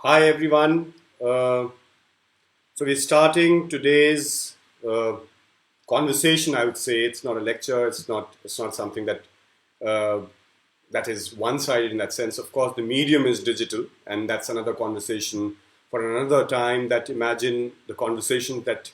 Hi everyone. So we're starting today's conversation. I would say it's not a lecture. It's not something uh, that is one-sided in that sense. Of course, the medium is digital, and that's another conversation for another time. That imagine the conversation that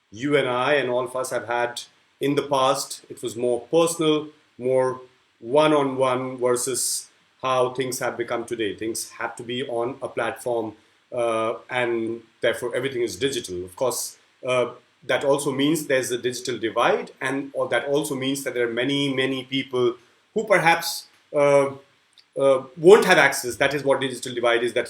you and I and all of us have had in the past. It was more personal, more one-on-one versus how things have become today. Things have to be on a platform, and therefore everything is digital. Of course, that also means there's a digital divide, and or that also means that there are many people who perhaps won't have access. That is what digital divide is. That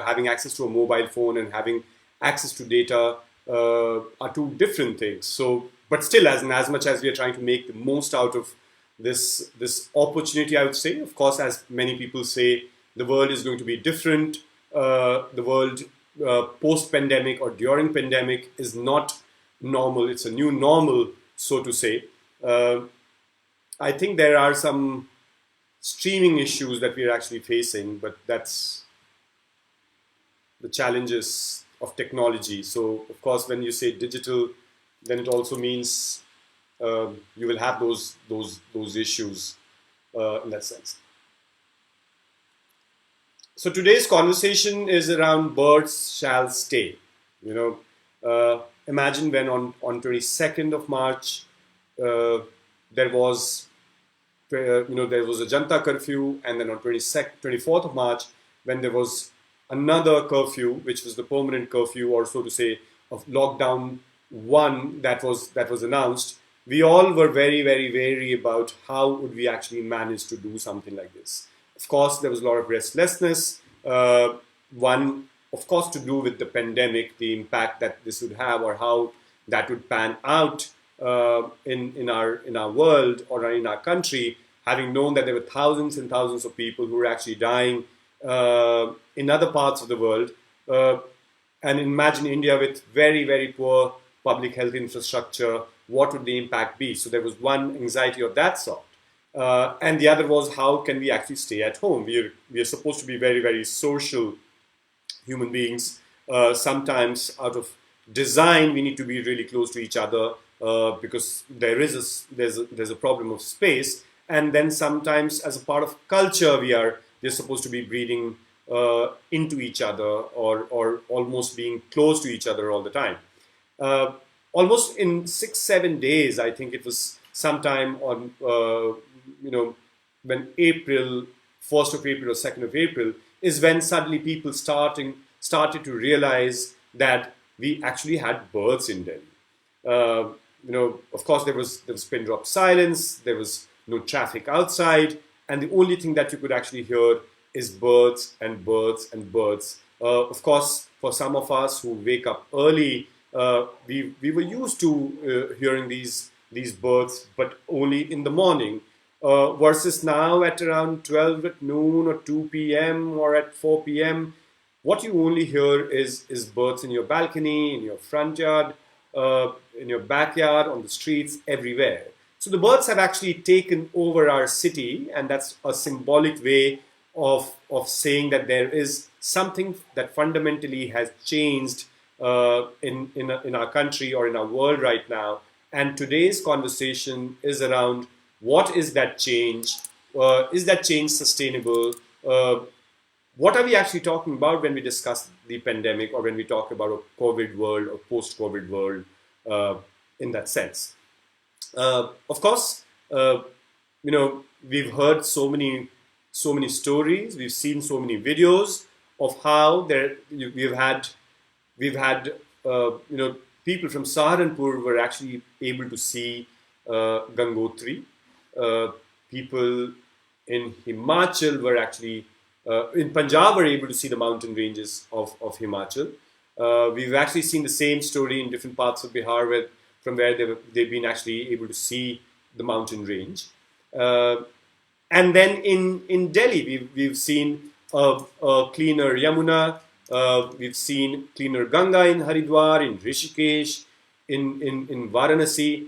having access to a mobile phone and having access to data are two different things. So, but still, as much as we are trying to make the most out of this opportunity, I would say, of course, as many people say, the world is going to be different. The world post pandemic or during pandemic is not normal. It's a new normal, so to say. Uh, I think there are some streaming issues that we are actually facing, but that's the challenges of technology. So, of course, when you say digital, then it also means you will have those issues in that sense. So today's conversation is around birds shall stay. You know, imagine when on 22nd of March uh, there was there was a Janta curfew, and then on 24th of March, when there was another curfew, which was the permanent curfew, or so to say, of lockdown one that was announced, we all were very wary about how would we actually manage to do something like this. Of course, there was a lot of restlessness. One, of course, to do with the pandemic, the impact that this would have, or how that would pan out in our world or in our country, having known that there were thousands and thousands of people who were actually dying in other parts of the world. Uh, and imagine India with very poor public health infrastructure. What would the impact be? So there was one anxiety of that sort. And the other was, how can we actually stay at home? We are supposed to be very social human beings. Sometimes out of design, we need to be really close to each other because there's a problem of space. And then sometimes, as a part of culture, we're supposed to be breathing into each other, or almost being close to each other all the time. Uh, Almost in 6 7 days, I think it was sometime on when April, 1st of April or 2nd of April, is when suddenly people started to realize that we actually had birds in Delhi. Of course, there was pin drop silence. There was no traffic outside, and the only thing that you could actually hear is birds and birds and birds. Of course, for some of us who wake up early, we were used to hearing these birds, but only in the morning. Versus now at around 12 at noon or 2 p.m. or at 4 p.m., what you only hear is birds in your balcony, in your front yard, in your backyard, on the streets, everywhere. So the birds have actually taken over our city, and that's a symbolic way of saying that there is something that fundamentally has changed in our country or in our world right now. And today's conversation is around, what is that change? Is that change sustainable? What are we actually talking about when we discuss the pandemic, or when we talk about a COVID world or post-COVID world in that sense? Of course, we've heard so many stories. We've seen so many videos of how we've had people from Saharanpur were actually able to see Gangotri. People in Himachal were actually in Punjab were able to see the mountain ranges of Himachal. We've actually seen the same story in different parts of Bihar, from where they've been actually able to see the mountain range. Uh, and then in Delhi, we've seen a cleaner Yamuna. We've seen cleaner Ganga in Haridwar, in Rishikesh, in Varanasi.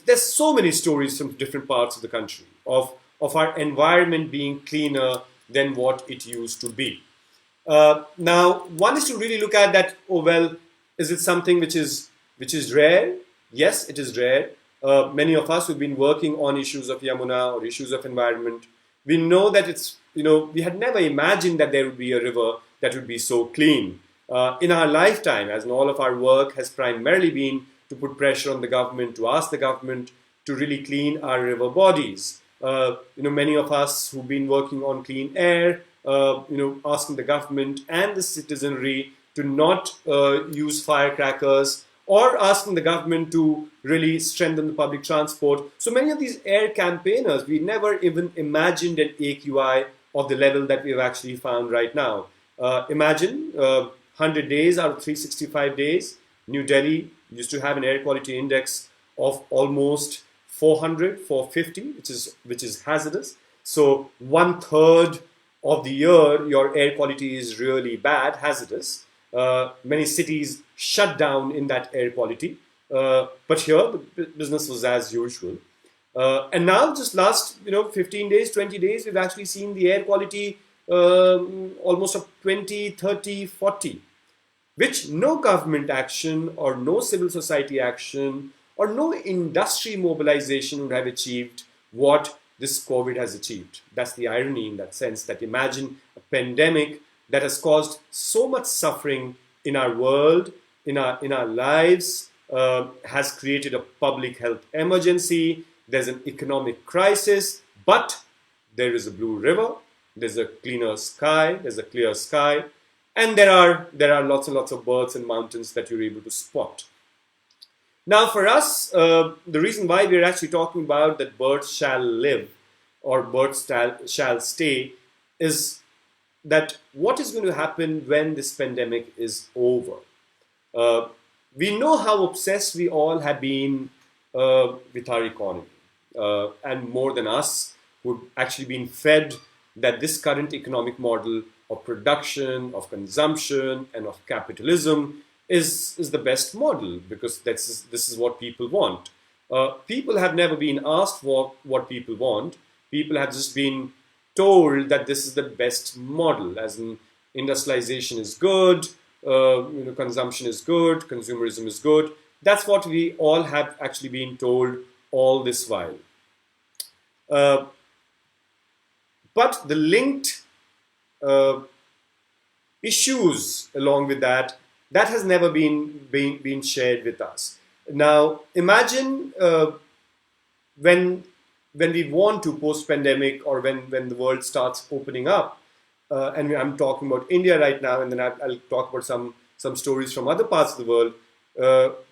There's so many stories from different parts of the country of our environment being cleaner than what it used to be. Now, one is to really look at that. Oh well, is it something which is rare? Yes, it is rare. Many of us who've been working on issues of Yamuna or issues of environment, we know that we had never imagined that there would be a river that would be so clean. In our lifetime, as in all of our work has primarily been to put pressure on the government, to ask the government to really clean our river bodies. Many of us who've been working on clean air, asking the government and the citizenry to not use firecrackers, or asking the government to really strengthen the public transport. So many of these air campaigners, we never even imagined an AQI of the level that we've actually found right now. Imagine 100 days out of 365 days, New Delhi used to have an air quality index of almost 400, 450, which is hazardous. So 1/3 of the year, your air quality is really bad, hazardous. Many cities shut down in that air quality. But here, the business was as usual. And now, just last 15 days, 20 days, we've actually seen the air quality almost of 20, 30, 40, which no government action or no civil society action or no industry mobilization would have achieved what this COVID has achieved. That's the irony in that sense, that imagine a pandemic that has caused so much suffering in our world, in our lives, has created a public health emergency. There's an economic crisis, but there is a blue river, there's a cleaner sky, there's a clear sky, and there are lots and lots of birds and mountains that you're able to spot. Now, for us, the reason why we're actually talking about that birds shall live or birds shall stay is that what is going to happen when this pandemic is over. We know how obsessed we all have been with our economy, and more than us, who've actually been fed that this current economic model of production, of consumption, and of capitalism is the best model, because this is what people want. People have never been asked for what people want. People have just been told that this is the best model, as in industrialization is good, consumption is good, consumerism is good. That's what we all have actually been told all this while. But the linked issues along with that has never been shared with us. Now, imagine when we want to post-pandemic, or when the world starts opening up, and I'm talking about India right now, and then I'll talk about some stories from other parts of the world.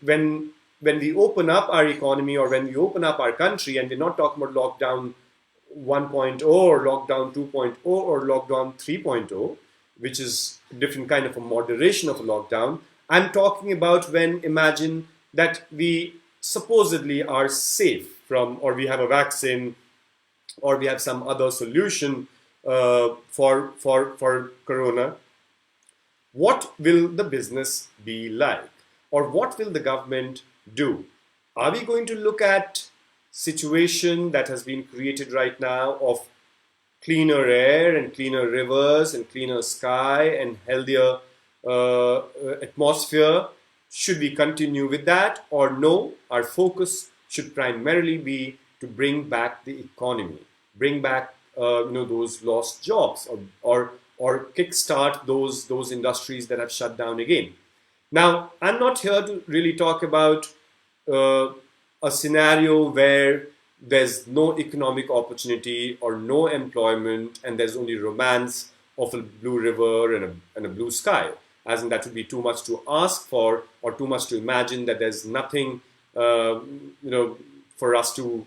When we open up our economy, or when we open up our country, and we're not talking about lockdown 1.0 or lockdown 2.0 or lockdown 3.0, which is a different kind of a moderation of a lockdown. I'm talking about when, imagine that we supposedly are safe from, or we have a vaccine, or we have some other solution for corona. What will the business be like? Or what will the government do? Are we going to look at situation that has been created right now of cleaner air and cleaner rivers and cleaner sky and healthier atmosphere? Should we continue with that, or no? Our focus should primarily be to bring back the economy, bring back those lost jobs, or kickstart those industries that have shut down again. Now, I'm not here to really talk about a scenario where there's no economic opportunity or no employment, and there's only romance of a blue river and a blue sky. As in, that would be too much to ask for, or too much to imagine that there's nothing, for us to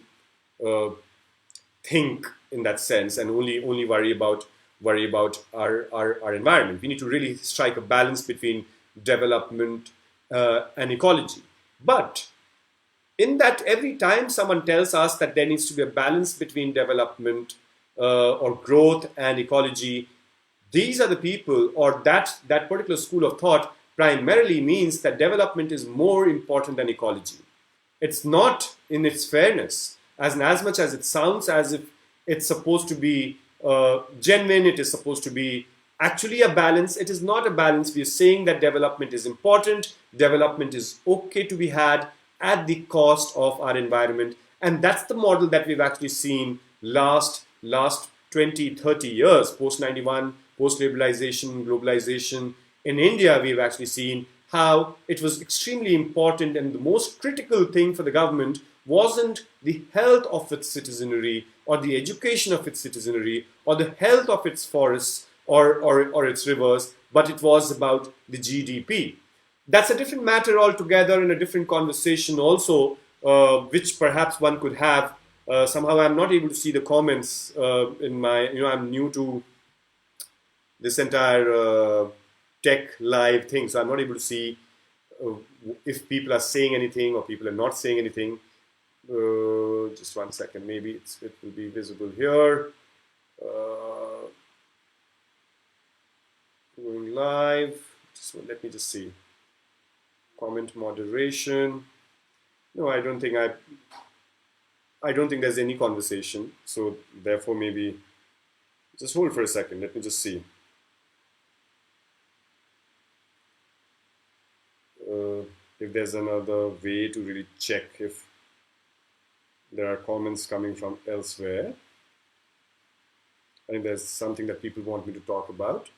think in that sense, and only worry about our environment. We need to really strike a balance between development and ecology. But in that, every time someone tells us that there needs to be a balance between development or growth and ecology, these are the people, or that particular school of thought primarily means that development is more important than ecology. It's not in its fairness, as much as it sounds as if it's supposed to be genuine, it is supposed to be actually a balance. It is not a balance. We are saying that development is important, development is okay to be had at the cost of our environment. And that's the model that we've actually seen last 20, 30 years, post 91, post liberalization, globalization. In India, we've actually seen how it was extremely important, and the most critical thing for the government wasn't the health of its citizenry or the education of its citizenry or the health of its forests or its rivers, but it was about the GDP. That's a different matter altogether and a different conversation also, which perhaps one could have. Somehow I'm not able to see the comments in my, I'm new to this entire tech live thing, so I'm not able to see uh, if people are saying anything or people are not saying anything. Just 1 second, maybe it will be visible here. Going live. Let me just see. Comment moderation. No, I don't think there's any conversation. So therefore, maybe just hold for a second. Let me just see. If there's another way to really check if there are comments coming from elsewhere. I think there's something that people want me to talk about.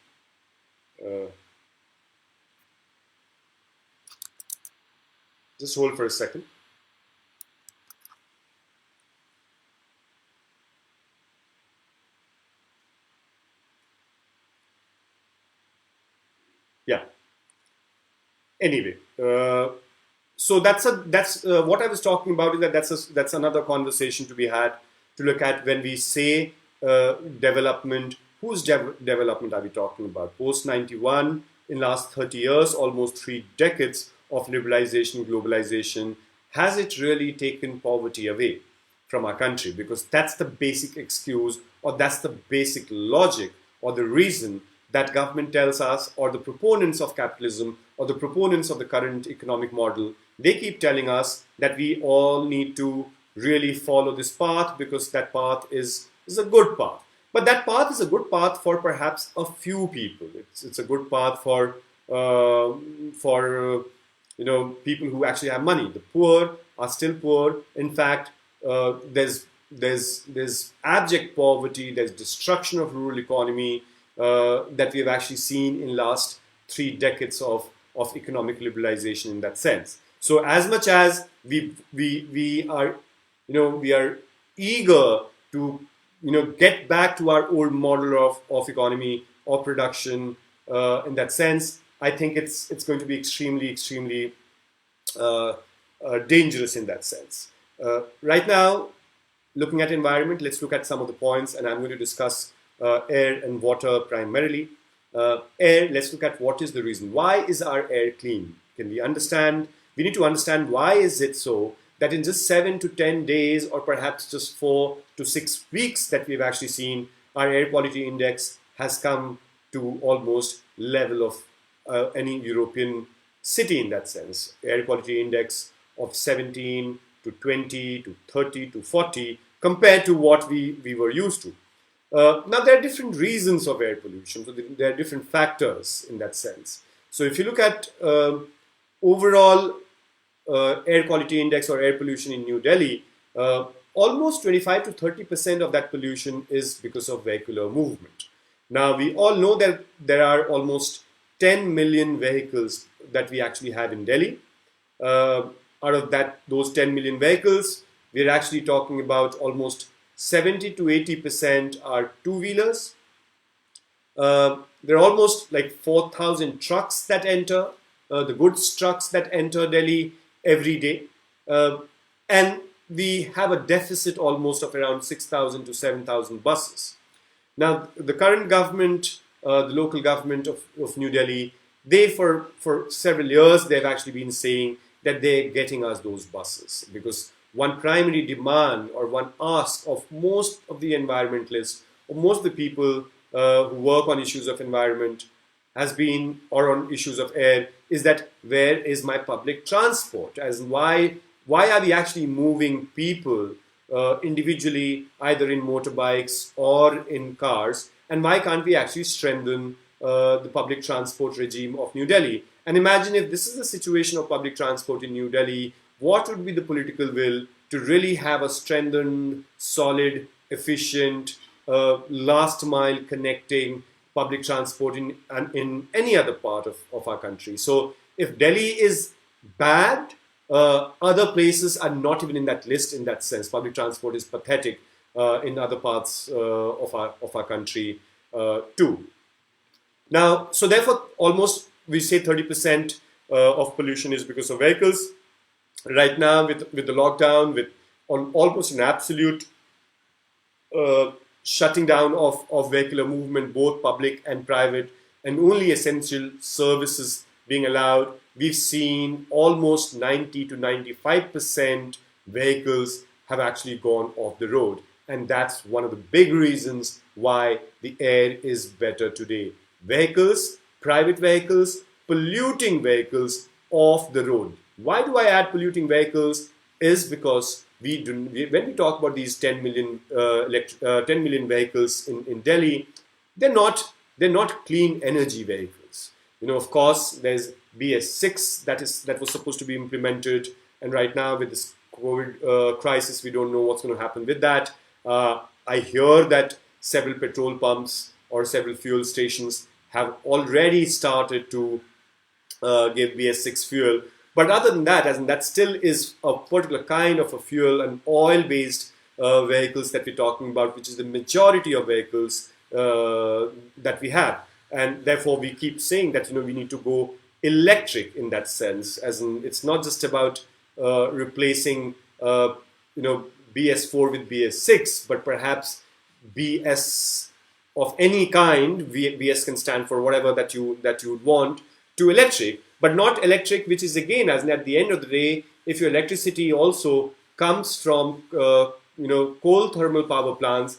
Just hold for a second. Yeah. Anyway, so that's what I was talking about. Is that that's another conversation to be had, to look at when we say development. Whose development are we talking about? Post 91, in last 30 years, almost 3 decades of liberalization, globalization, has it really taken poverty away from our country? Because that's the basic excuse, or that's the basic logic, or the reason that government tells us, or the proponents of capitalism, or the proponents of the current economic model, they keep telling us that we all need to really follow this path because that path is a good path. But that path is a good path for perhaps a few people. It's a good path for people who actually have money. The poor are still poor. In fact, there's abject poverty. There's destruction of rural economy that we've actually seen in last 3 decades of economic liberalization in that sense. So as much as we are eager to get back to our old model of economy or production in that sense, I think it's going to be extremely dangerous in that sense. Right now, looking at environment, let's look at some of the points, and I'm going to discuss air and water primarily. Air, let's look at what is the reason. Why is our air clean? Can we understand? We need to understand why is it so that in just 7 to 10 days, or perhaps just 4 to 6 weeks, that we've actually seen our air quality index has come to almost level of any European city in that sense. Air quality index of 17 to 20 to 30 to 40 compared to what we were used to. Now, there are different reasons of air pollution. So there are different factors in that sense. So if you look at overall air quality index or air pollution in New Delhi, almost 25 to 30% of that pollution is because of vehicular movement. Now, we all know that there are almost 10 million vehicles that we actually have in Delhi. Out of those 10 million vehicles, we're actually talking about almost 70 to 80% are two-wheelers. There are almost like 4,000 trucks that enter, the goods trucks that enter Delhi every day. And we have a deficit almost of around 6,000 to 7,000 buses. Now, the current government, the local government of New Delhi, they for several years, they've actually been saying that they're getting us those buses, because one primary demand or one ask of most of the environmentalists or most of the people who work on issues of environment has been, or on issues of air, is that where is my public transport? As in why are we actually moving people individually, either in motorbikes or in cars, and why can't we actually strengthen the public transport regime of New Delhi. And imagine if this is the situation of public transport in New Delhi, what would be the political will to really have a strengthened, solid, efficient, last mile connecting public transport in any other part of our country. So if Delhi is bad, other places are not even in that list in that sense. Public transport is pathetic in other parts of our country too. Now, so therefore, almost we say 30% of pollution is because of vehicles. Right now, with the lockdown, with almost an absolute shutting down of vehicular movement, both public and private, and only essential services being allowed, we've seen almost 90 to 95% vehicles have actually gone off the road. And that's one of the big reasons why the air is better today. Vehicles, private vehicles, polluting vehicles off the road. Why do I add polluting vehicles? Is because when we talk about these 10 million vehicles in Delhi, they're not clean energy vehicles. Of course, there's BS6 that was supposed to be implemented, and right now with this COVID crisis, we don't know what's going to happen with that. I hear that several petrol pumps or several fuel stations have already started to give BS6 fuel. But other than that, as in that still is a particular kind of a fuel, and oil-based vehicles that we're talking about, which is the majority of vehicles that we have. And therefore, we keep saying that we need to go electric in that sense, as in it's not just about replacing BS4 with BS6, but perhaps BS of any kind. BS can stand for whatever that you would want, to electric, but not electric, which is again, as in at the end of the day, if your electricity also comes from coal thermal power plants,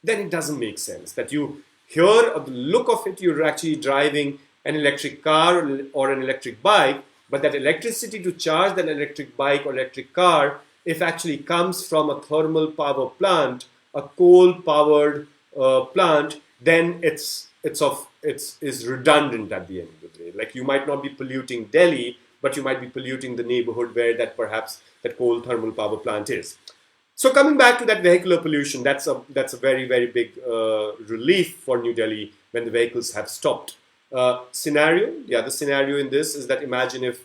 then it doesn't make sense that you hear the look of it, you're actually driving an electric car or an electric bike, but that electricity to charge that electric bike or electric car, if actually comes from a thermal power plant, a coal powered plant, then it's redundant at the end of the day. Like, you might not be polluting Delhi, but you might be polluting the neighborhood where that perhaps that coal thermal power plant is. So coming back to that vehicular pollution, that's a very, very big relief for New Delhi when the vehicles have stopped. The scenario in this is that imagine if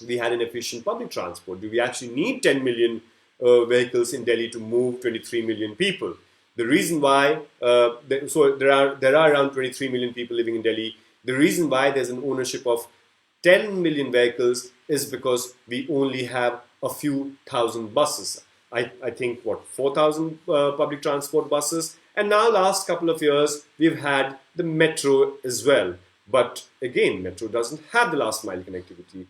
we had an efficient public transport. Do we actually need 10 million vehicles in Delhi to move 23 million people? The reason why, there are around 23 million people living in Delhi. The reason why there's an ownership of 10 million vehicles is because we only have a few thousand buses. I think 4,000 public transport buses. And now last couple of years, we've had the metro as well. But again, metro doesn't have the last mile connectivity.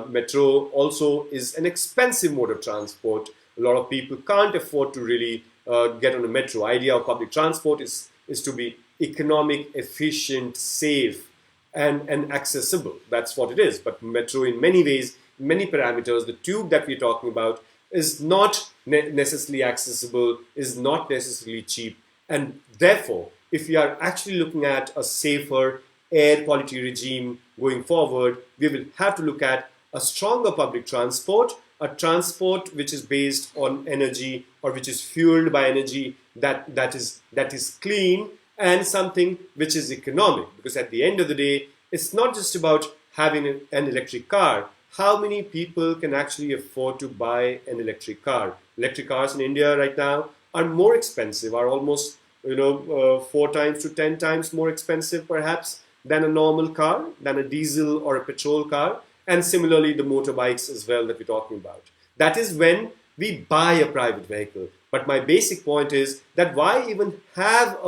Metro also is an expensive mode of transport. A lot of people can't afford to really get on a metro. Idea of public transport is to be economic, efficient, safe, and accessible. That's what it is. But metro, in many ways, many parameters, the tube that we're talking about is not necessarily accessible, is not necessarily cheap. And therefore, if we are actually looking at a safer air quality regime going forward, we will have to look at a stronger public transport, a transport which is based on energy or which is fueled by energy that is clean, and something which is economic. Because at the end of the day, it's not just about having an electric car. How many people can actually afford to buy an electric car? Electric cars in India right now are more expensive, are almost 4 times to 10 times more expensive perhaps than a normal car, than a diesel or a petrol car. And similarly, the motorbikes as well that we're talking about. That is when we buy a private vehicle. But my basic point is that why even have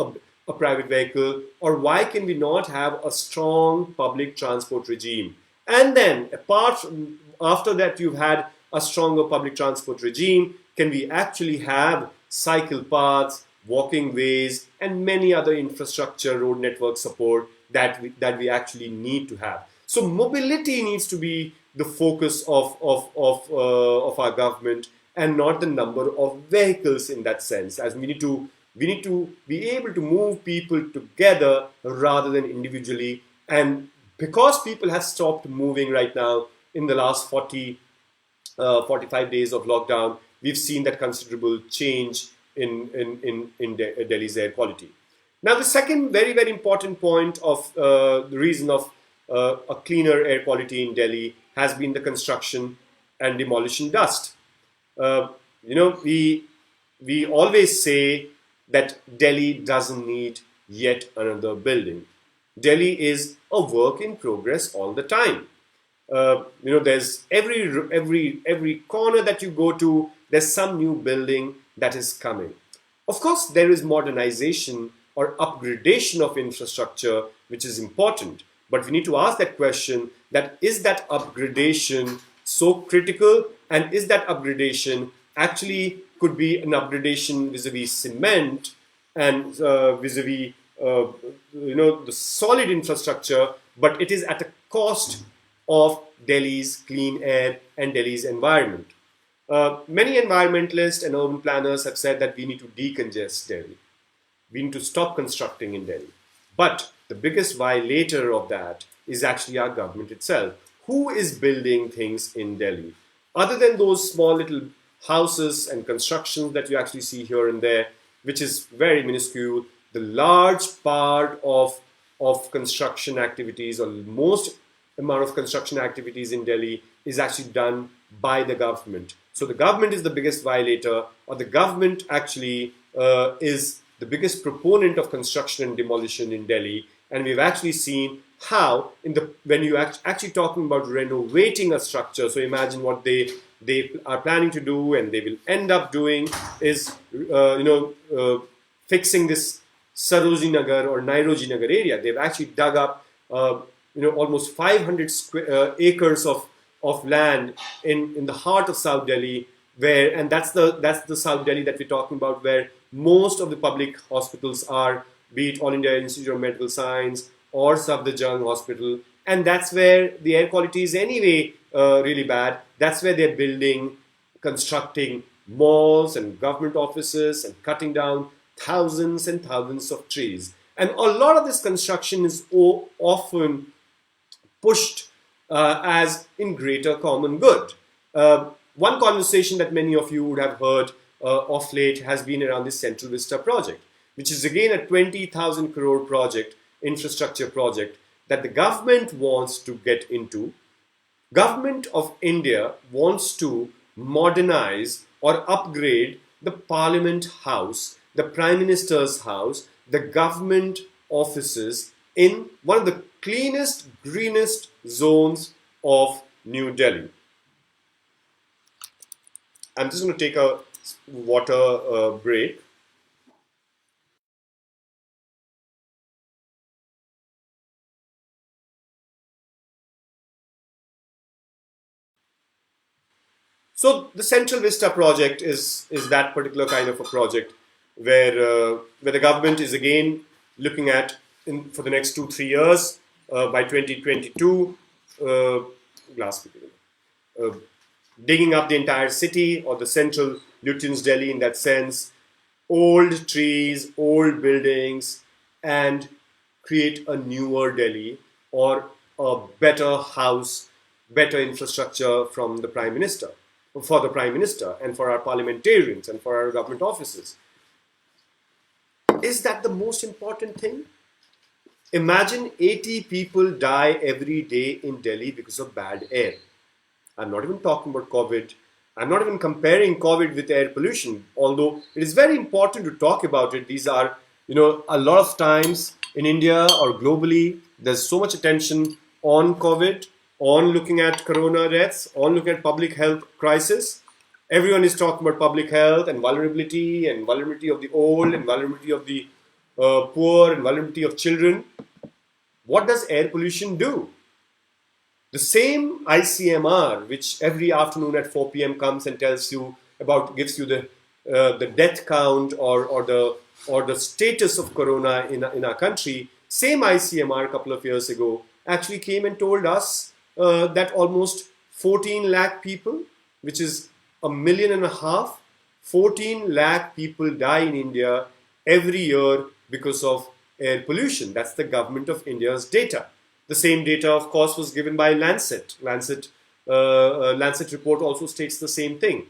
a private vehicle, or why can we not have a strong public transport regime? And then after that you've had a stronger public transport regime, can we actually have cycle paths, walking ways, and many other infrastructure, road network support that we actually need to have. So mobility needs to be the focus of our government, and not the number of vehicles in that sense. As we need to We need to be able to move people together rather than individually. And because people have stopped moving right now in the last 45 days of lockdown, we've seen that considerable change in Delhi's air quality. Now, the second very, very important point of the reason of a cleaner air quality in Delhi has been the construction and demolition dust. Uh, we always say that Delhi doesn't need yet another building. Delhi is a work in progress all the time. There's every corner that you go to, there's some new building that is coming. Of course, there is modernization or upgradation of infrastructure, which is important. But we need to ask that question: that is that upgradation so critical, and is that upgradation actually could be an upgradation vis-a-vis cement and vis-a-vis the solid infrastructure, but it is at a cost of Delhi's clean air and Delhi's environment. Many environmentalists and urban planners have said that we need to decongest Delhi. We need to stop constructing in Delhi. But the biggest violator of that is actually our government itself. Who is building things in Delhi? Other than those small little houses and constructions that you actually see here and there, which is very minuscule, the large part of construction activities, or most amount of construction activities in Delhi, is actually done by the government. So the government is the biggest violator, or the government actually is the biggest proponent of construction and demolition in Delhi. And we've actually seen how, when you're actually talking about renovating a structure, so imagine what they are planning to do and they will end up doing is, fixing this Sarojini Nagar or Nairoji Nagar area. They've actually dug up, almost 500 acres of land in the heart of South Delhi, and that's the South Delhi that we're talking about, where most of the public hospitals are, be it All India Institute of Medical Science or Safdarjung Hospital, and that's where the air quality is anyway really bad. That's where they're building, constructing malls and government offices and cutting down thousands and thousands of trees. And a lot of this construction is often pushed as in greater common good. One conversation that many of you would have heard of late has been around this Central Vista project, which is again a 20,000 crore project, infrastructure project that the government wants to get into. Government of India wants to modernize or upgrade the Parliament House, the Prime Minister's house, the government offices in one of the cleanest, greenest zones of New Delhi. I'm just going to take a water break. So the Central Vista project is that particular kind of a project where the government is again looking at for the next 2-3 years by 2022, digging up the entire city or the central Lutyens Delhi in that sense, old trees, old buildings, and create a newer Delhi or a better house, better infrastructure from the Prime Minister, for the Prime Minister and for our parliamentarians and for our government offices. Is that the most important thing? Imagine 80 people die every day in Delhi because of bad air. I'm not even talking about COVID. I'm not even comparing COVID with air pollution, although it is very important to talk about it. These are, a lot of times in India or globally, there's so much attention on COVID, on looking at corona deaths, on looking at public health crisis. Everyone is talking about public health and vulnerability of the old and vulnerability of the poor and vulnerability of children. What does air pollution do? The same ICMR, which every afternoon at 4 p.m. comes and gives you the death count or the status of corona in our country, same ICMR a couple of years ago actually came and told us that almost 14 lakh people, which is 1.5 million, 14 lakh people die in India every year because of air pollution. That's the government of India's data. The same data, of course, was given by Lancet. Lancet report also states the same thing.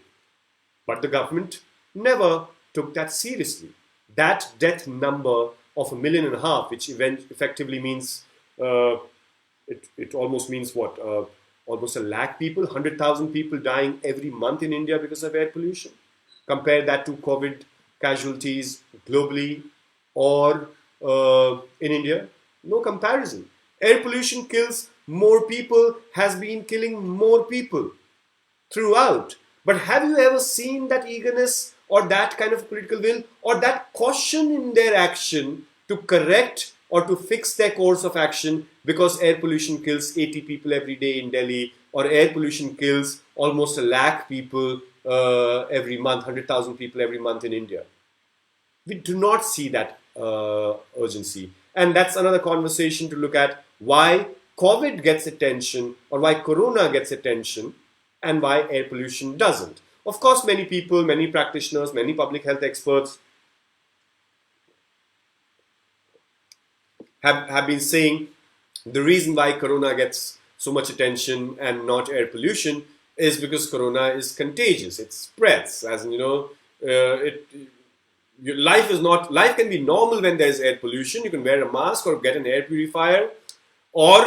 But the government never took that seriously. That death number of 1.5 million, which effectively means it almost means what? Almost 1 lakh people, 100,000 people dying every month in India because of air pollution. Compare that to COVID casualties globally or in India. No comparison. Air pollution kills more people, has been killing more people throughout. But have you ever seen that eagerness or that kind of political will or that caution in their action to correct or to fix their course of action because air pollution kills 80 people every day in Delhi or air pollution kills almost 1 lakh people every month, 100,000 people every month in India? We do not see that urgency. And that's another conversation to look at why COVID gets attention or why Corona gets attention and why air pollution doesn't. Of course, many people, many practitioners, many public health experts have been saying the reason why Corona gets so much attention and not air pollution is because Corona is contagious. It spreads, as in, life can be normal when there's air pollution. You can wear a mask or get an air purifier, or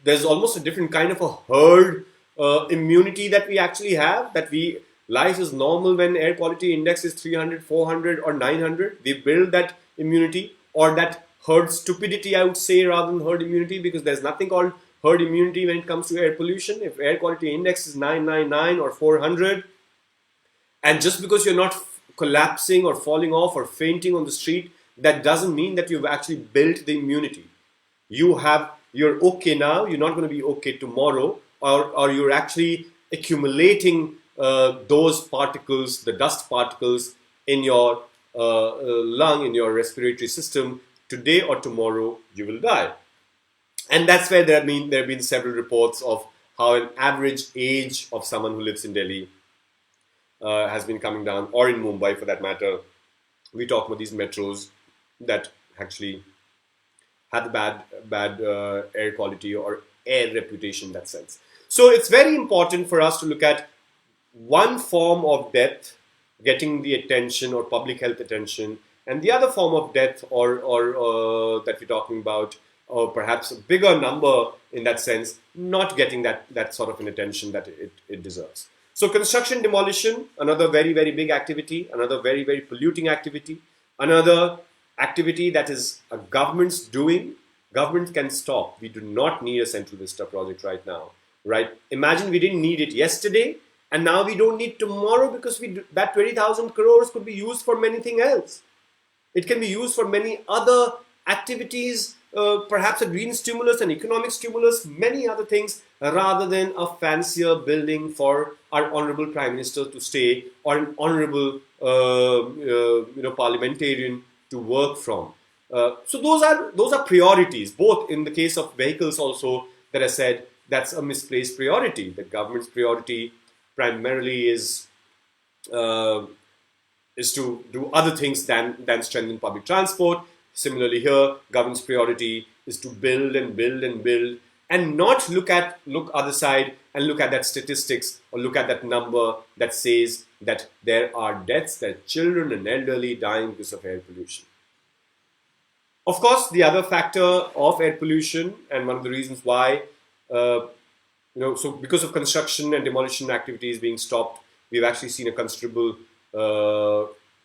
there's almost a different kind of a herd immunity that we actually have. Life is normal when air quality index is 300, 400, or 900. We build that immunity or that herd stupidity, I would say, rather than herd immunity, because there's nothing called herd immunity when it comes to air pollution. If air quality index is 999 or 400, and just because you're not collapsing or falling off or fainting on the street, that doesn't mean that you've actually built the immunity. You're okay now, you're not going to be okay tomorrow, or you're actually accumulating those particles, the dust particles in your lung, in your respiratory system. Today or tomorrow, you will die. And that's where there have been several reports of how an average age of someone who lives in Delhi has been coming down, or in Mumbai for that matter. We talk about these metros that actually had the bad air quality or air reputation in that sense. So it's very important for us to look at one form of death getting the attention or public health attention, and the other form of death or that we're talking about, or perhaps a bigger number in that sense, not getting that sort of an attention that it deserves. So construction demolition, another very, very big activity, another very, very polluting activity, another activity that is a government's doing. Government can stop. We do not need a Central Vista project right now. Right? Imagine we didn't need it yesterday, and now we don't need tomorrow because that 20,000 crores could be used for anything else. It can be used for many other activities, perhaps a green stimulus, an economic stimulus, many other things, rather than a fancier building for our honorable Prime Minister to stay or an honorable parliamentarian to work from. So those are priorities, both in the case of vehicles also, that I said that's a misplaced priority. The government's priority primarily is to do other things than strengthen public transport. Similarly here, government's priority is to build and build and build, and not look other side and look at that statistics or look at that number that says that there are deaths, there are children and elderly dying because of air pollution. Of course, the other factor of air pollution, and one of the reasons why, so because of construction and demolition activities being stopped, we've actually seen a considerable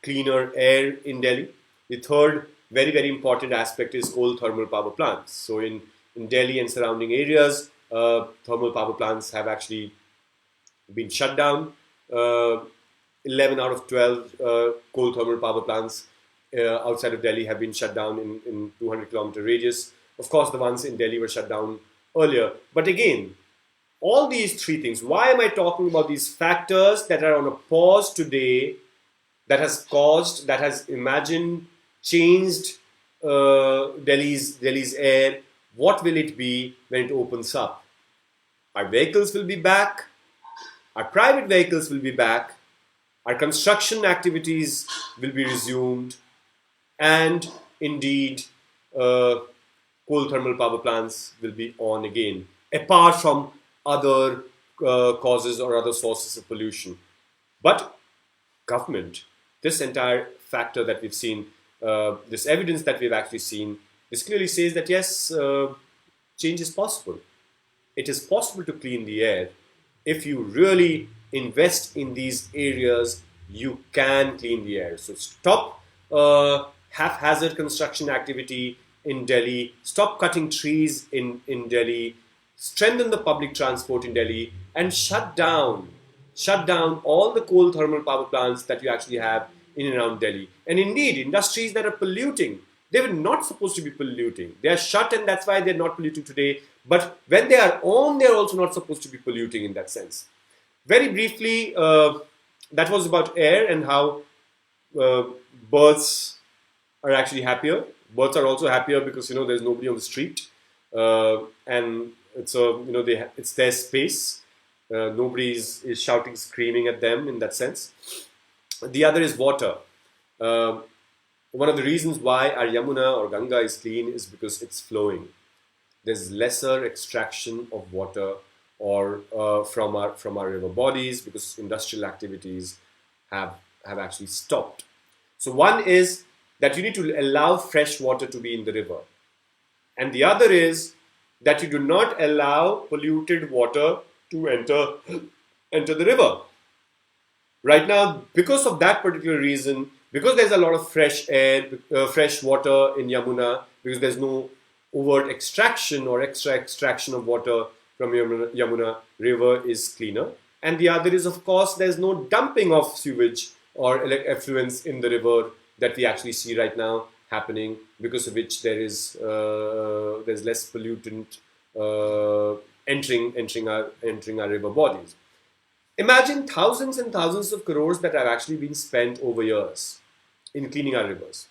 cleaner air in Delhi. The third very, very important aspect is coal thermal power plants. So in Delhi and surrounding areas, thermal power plants have actually been shut down. 11 out of 12 coal thermal power plants outside of Delhi have been shut down in 200-kilometer radius. Of course, the ones in Delhi were shut down earlier. But again, all these three things, why am I talking about these factors that are on a pause today, that has changed Delhi's air? What will it be when it opens up? Our vehicles will be back. Our private vehicles will be back. Our construction activities will be resumed, and indeed, uh, coal thermal power plants will be on again, apart from other causes or other sources of pollution. But government, this entire factor that we've seen, this evidence that we've actually seen, this clearly says that yes, change is possible. It is possible to clean the air. If you really invest in these areas, you can clean the air. So stop haphazard construction activity in Delhi, stop cutting trees in Delhi, strengthen the public transport in Delhi, and shut down all the coal thermal power plants that you actually have in and around Delhi. And indeed, industries that are polluting, they were not supposed to be polluting. They are shut, and that's why they're not polluting today. But when they are on, they're also not supposed to be polluting in that sense. Very briefly, that was about air and how uh, birds are actually happier. Birds are also happier because there's nobody on the street, and it's their space. Nobody is shouting, screaming at them in that sense. The other is water. Uh, One of the reasons why our Yamuna or Ganga is clean is because it's flowing. There's lesser extraction of water or from our river bodies because industrial activities have actually stopped. So one is that you need to allow fresh water to be in the river, and the other is that you do not allow polluted water to enter the river. Right now, because of that particular reason, because there's a lot of fresh air, fresh water in Yamuna, because there's no overt extraction or extra extraction of water from Yamuna river is cleaner. And the other is, of course, there's no dumping of sewage or effluents in the river that we actually see right now happening, because of which there's less pollutant entering our river bodies. Imagine thousands and thousands of crores that have actually been spent over years in cleaning our rivers.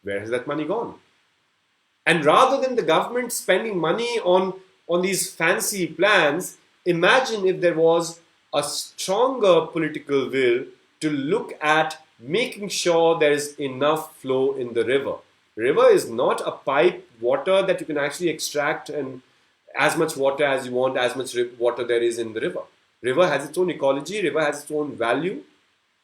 Where has that money gone? And rather than the government spending money on these fancy plans, imagine if there was a stronger political will to look at making sure there is enough flow in the river. River is not a pipe water that you can actually extract, and as much water as you want, as much water there is in the river. River has its own ecology, river has its own value.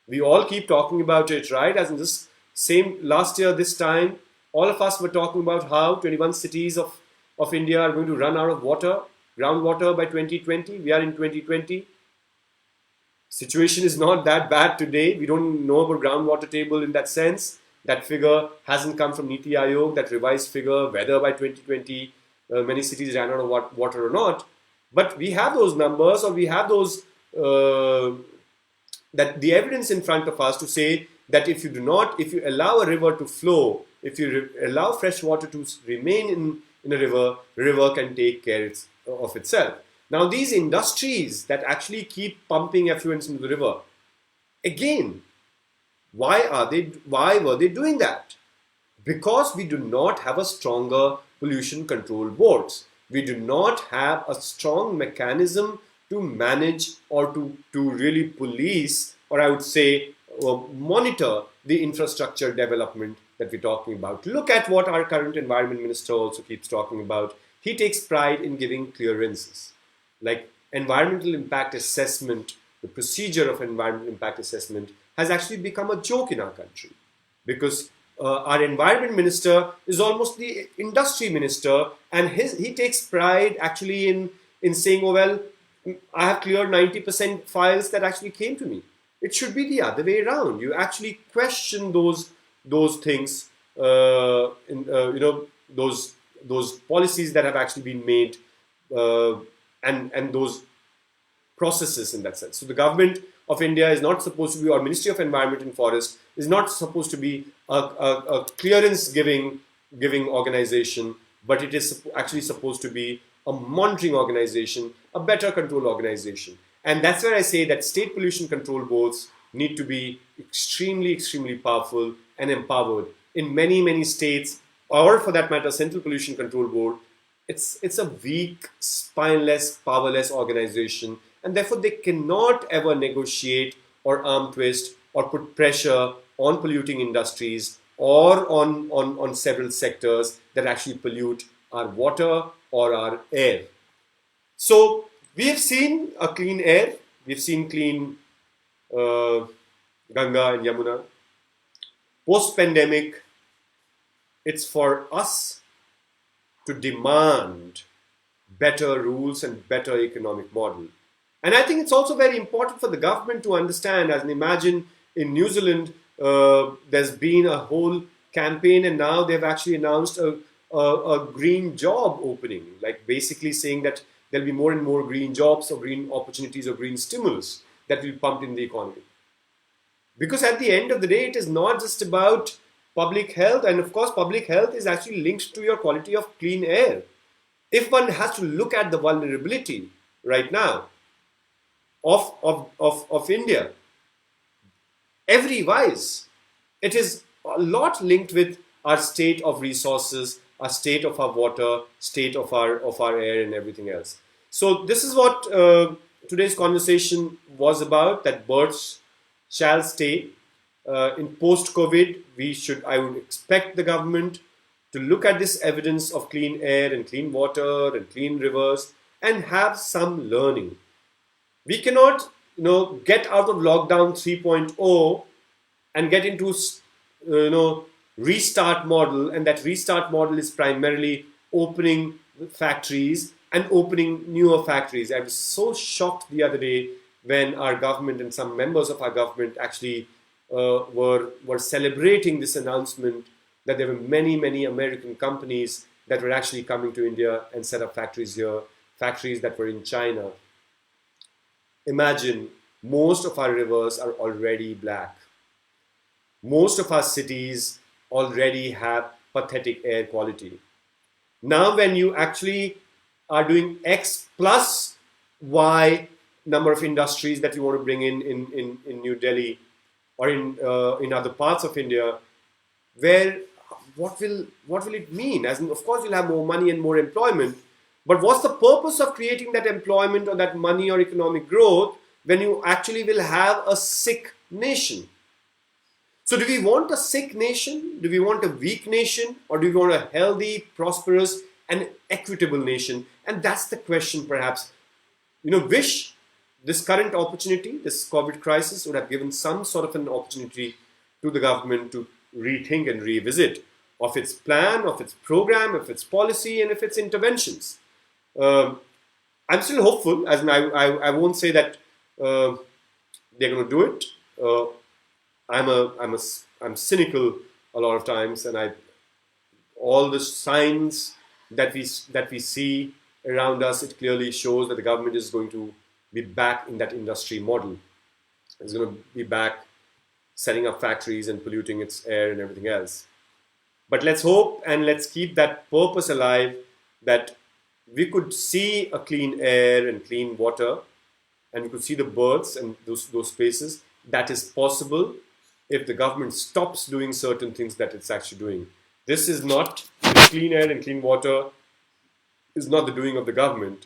We all keep talking about it, right? As in this same last year, this time, all of us were talking about how 21 cities of India are going to run out of water, groundwater by 2020. We are in 2020. Situation is not that bad today. We don't know about groundwater table in that sense. That figure hasn't come from Niti Aayog, that revised figure, whether by 2020 many cities ran out of water or not. But we have those numbers, or we have those that the evidence in front of us to say that if you allow a river to flow, if you allow fresh water to remain in a river, the river can take care of itself. Now, these industries that actually keep pumping effluents into the river, again, why were they doing that? Because we do not have a stronger pollution control boards. We do not have a strong mechanism to manage or to really police, or I would say monitor the infrastructure development that we're talking about. Look at what our current environment minister also keeps talking about. He takes pride in giving clearances. Like environmental impact assessment, the procedure of environmental impact assessment has actually become a joke in our country, because our environment minister is almost the industry minister, and he takes pride actually in saying, oh well, I have cleared 90% files that actually came to me. It should be the other way around. You actually question those things, those policies that have actually been made, and those processes in that sense. So the government of India is not supposed to be, or Ministry of Environment and Forest is not supposed to be a clearance giving organization, but it is actually supposed to be a monitoring organization, a better control organization. And that's where I say that state pollution control boards need to be extremely, extremely powerful and empowered. In many, many states, or for that matter, Central Pollution Control Board, it's a weak, spineless, powerless organization, and therefore they cannot ever negotiate or arm twist or put pressure on polluting industries or on several sectors that actually pollute our water or our air. So we have seen a clean air, we've seen clean uh, Ganga and Yamuna. Post-pandemic, it's for us to demand better rules and better economic model. And I think it's also very important for the government to understand, as in imagine in New Zealand, there's been a whole campaign and now they've actually announced a green job opening, like basically saying that there'll be more and more green jobs or green opportunities or green stimulus that will be pumped in the economy. Because at the end of the day, it is not just about public health, and of course, public health is actually linked to your quality of clean air. If one has to look at the vulnerability right now of India, every wise, it is a lot linked with our state of resources, our state of our water, state of our air, and everything else. So this is what today's conversation was about. That birds shall stay. In post-COVID, I would expect the government to look at this evidence of clean air and clean water and clean rivers and have some learning. We cannot, get out of lockdown 3.0 and get into, restart model, and that restart model is primarily opening factories and opening newer factories. I was so shocked the other day when our government and some members of our government actually were celebrating this announcement that there were many American companies that were actually coming to India and set up factories here, factories that were in China. Imagine, most of our rivers are already black. Most of our cities already have pathetic air quality. Now when you actually are doing X plus Y number of industries that you want to bring in New Delhi or in other parts of India, where what will it mean? As in, of course, you'll have more money and more employment, but what's the purpose of creating that employment or that money or economic growth when you actually will have a sick nation? So do we want a sick nation? Do we want a weak nation? Or do we want a healthy, prosperous, and equitable nation? And that's the question, perhaps. Wish this current opportunity, this COVID crisis, would have given some sort of an opportunity to the government to rethink and revisit of its plan, of its program, of its policy, and of its interventions. I'm still hopeful, as in I won't say that they're going to do it. I'm cynical a lot of times, and all the signs that we see around us, it clearly shows that the government is going to be back in that industry model. It's going to be back setting up factories and polluting its air and everything else. But let's hope and let's keep that purpose alive, that we could see a clean air and clean water, and we could see the birds and those spaces. That is possible if the government stops doing certain things that it's actually doing. This is not clean air and clean water is not the doing of the government.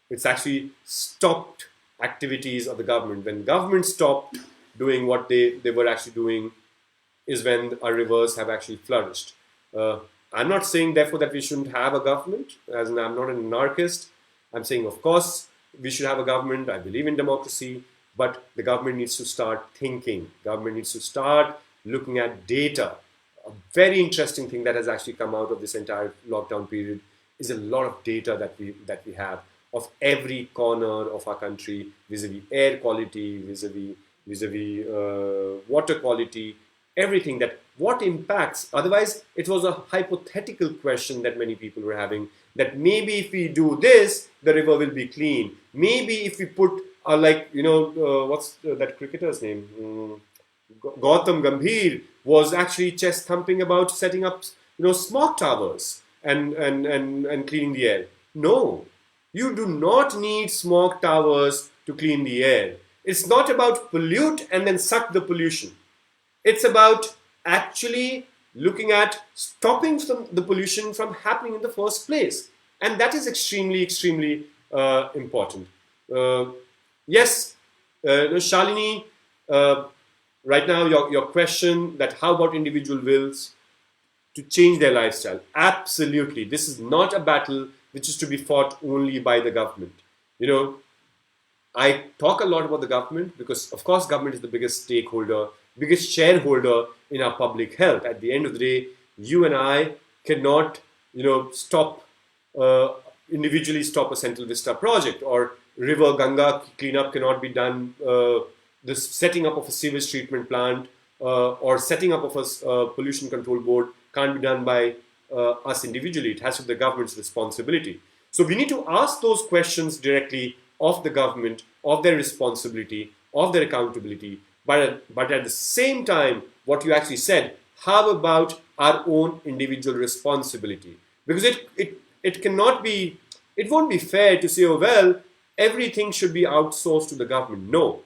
It's actually stopped activities of the government. When government stopped doing what they were actually doing is when our rivers have actually flourished. I'm not saying, therefore, that we shouldn't have a government, as in I'm not an anarchist. I'm saying, of course, we should have a government. I believe in democracy, but the government needs to start thinking. Government needs to start looking at data. A very interesting thing that has actually come out of this entire lockdown period is a lot of data that we have of every corner of our country, vis-a-vis air quality, vis-a-vis water quality, everything, that what impacts. Otherwise, it was a hypothetical question that many people were having, that maybe if we do this, the river will be clean. Maybe if we put, what's that cricketer's name? Gautam Gambhir was actually chest thumping about setting up, smoke towers and cleaning the air. No, you do not need smoke towers to clean the air. It's not about pollute and then suck the pollution. It's about actually looking at stopping the pollution from happening in the first place. And that is extremely important. Yes, Shalini, uh, right now, your question that how about individual wills to change their lifestyle? Absolutely. This is not a battle which is to be fought only by the government. You know, I talk a lot about the government because, of course, government is the biggest stakeholder, biggest shareholder in our public health. At the end of the day, you and I cannot, stop individually stop a Central Vista project, or River Ganga cleanup cannot be done. The setting up of a sewage treatment plant or setting up of a pollution control board can't be done by us individually. It has to be the government's responsibility. So we need to ask those questions directly of the government, of their responsibility, of their accountability. But at the same time, what you actually said, how about our own individual responsibility? Because it cannot be, it won't be fair to say, oh, well, everything should be outsourced to the government. No.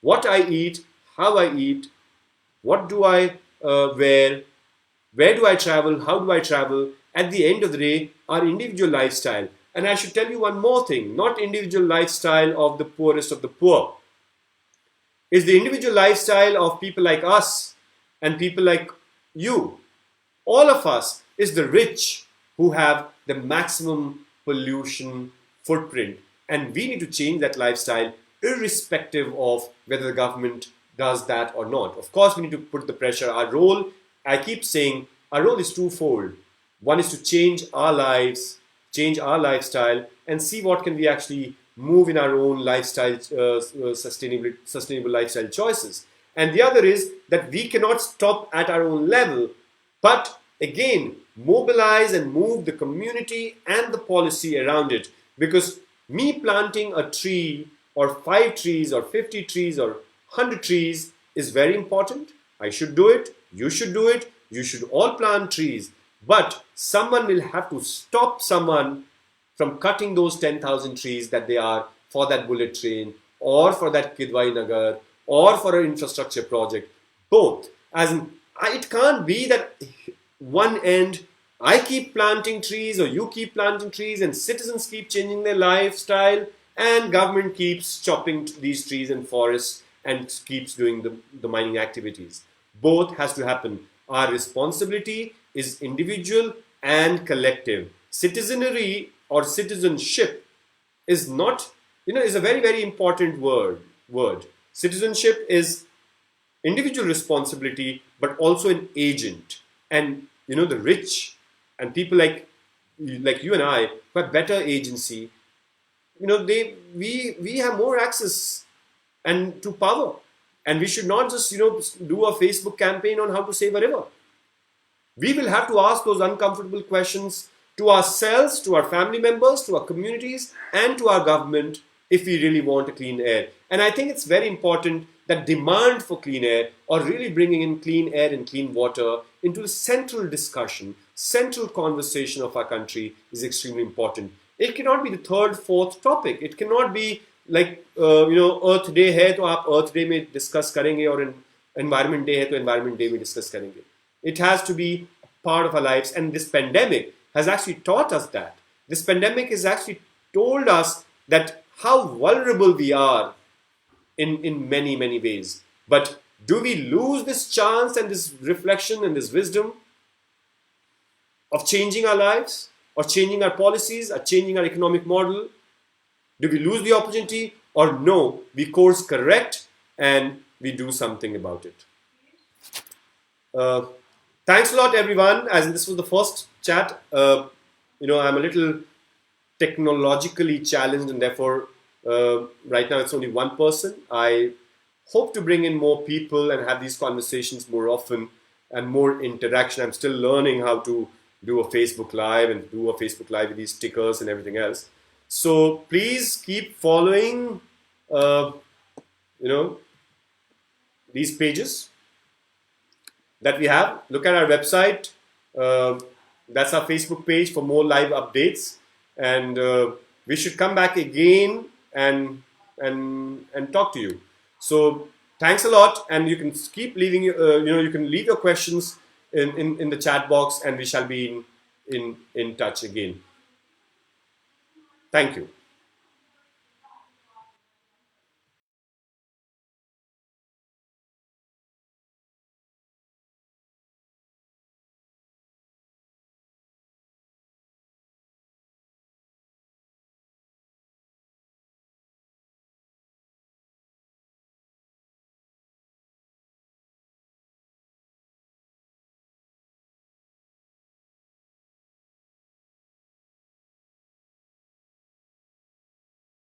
What I eat, how I eat, what do I wear, where do I travel, how do I travel, at the end of the day, our individual lifestyle. And I should tell you one more thing, not individual lifestyle of the poorest of the poor. It's the individual lifestyle of people like us and people like you. All of us is the rich who have the maximum pollution footprint. And we need to change that lifestyle irrespective of whether the government does that or not. Of course, we need to put the pressure. Our role, I keep saying, our role is twofold. One is to change our lives, change our lifestyle, and see what can we actually move in our own lifestyle, sustainable lifestyle choices. And the other is that we cannot stop at our own level, but again, mobilize and move the community and the policy around it. Because me planting a tree or 5 trees or 50 trees or 100 trees is very important. I should do it. You should do it. You should all plant trees. But someone will have to stop someone from cutting those 10,000 trees that they are for that bullet train or for that Kidwai Nagar or for an infrastructure project. Both. As in, it can't be that one end I keep planting trees or you keep planting trees and citizens keep changing their lifestyle and government keeps chopping these trees and forests and keeps doing the mining activities. Both has to happen. Our responsibility is individual and collective. Citizenry or citizenship is not, is a very, very important word. Citizenship is individual responsibility, but also an agent. And, the rich and people like you and I who have better agency, we have more access and to power. And we should not just, do a Facebook campaign on how to save a river. We will have to ask those uncomfortable questions to ourselves, to our family members, to our communities, and to our government if we really want a clean air. And I think it's very important that demand for clean air, or really bringing in clean air and clean water into the central discussion, central conversation of our country is extremely important. It cannot be the third, fourth topic. It cannot be like, Earth Day hai to aap Earth Day mein discuss karenge, or Environment Day hai to Environment Day mein discuss karenge. It has to be part of our lives. And this pandemic has actually taught us that. This pandemic has actually told us that how vulnerable we are in many, many ways. But do we lose this chance and this reflection and this wisdom of changing our lives, or changing our policies, or changing our economic model? Do we lose the opportunity, or no, we course correct and we do something about it? Thanks a lot, everyone. As in, this was the first chat. I'm a little technologically challenged, and therefore, right now it's only one person. I hope to bring in more people and have these conversations more often and more interaction. I'm still learning how to do a Facebook Live and do a Facebook Live with these stickers and everything else. So please keep following, these pages that we have. Look at our website. That's our Facebook page for more live updates. And we should come back again and talk to you. So thanks a lot, and you can keep leaving. You can leave your questions in the chat box, and we shall be in touch again. Thank you.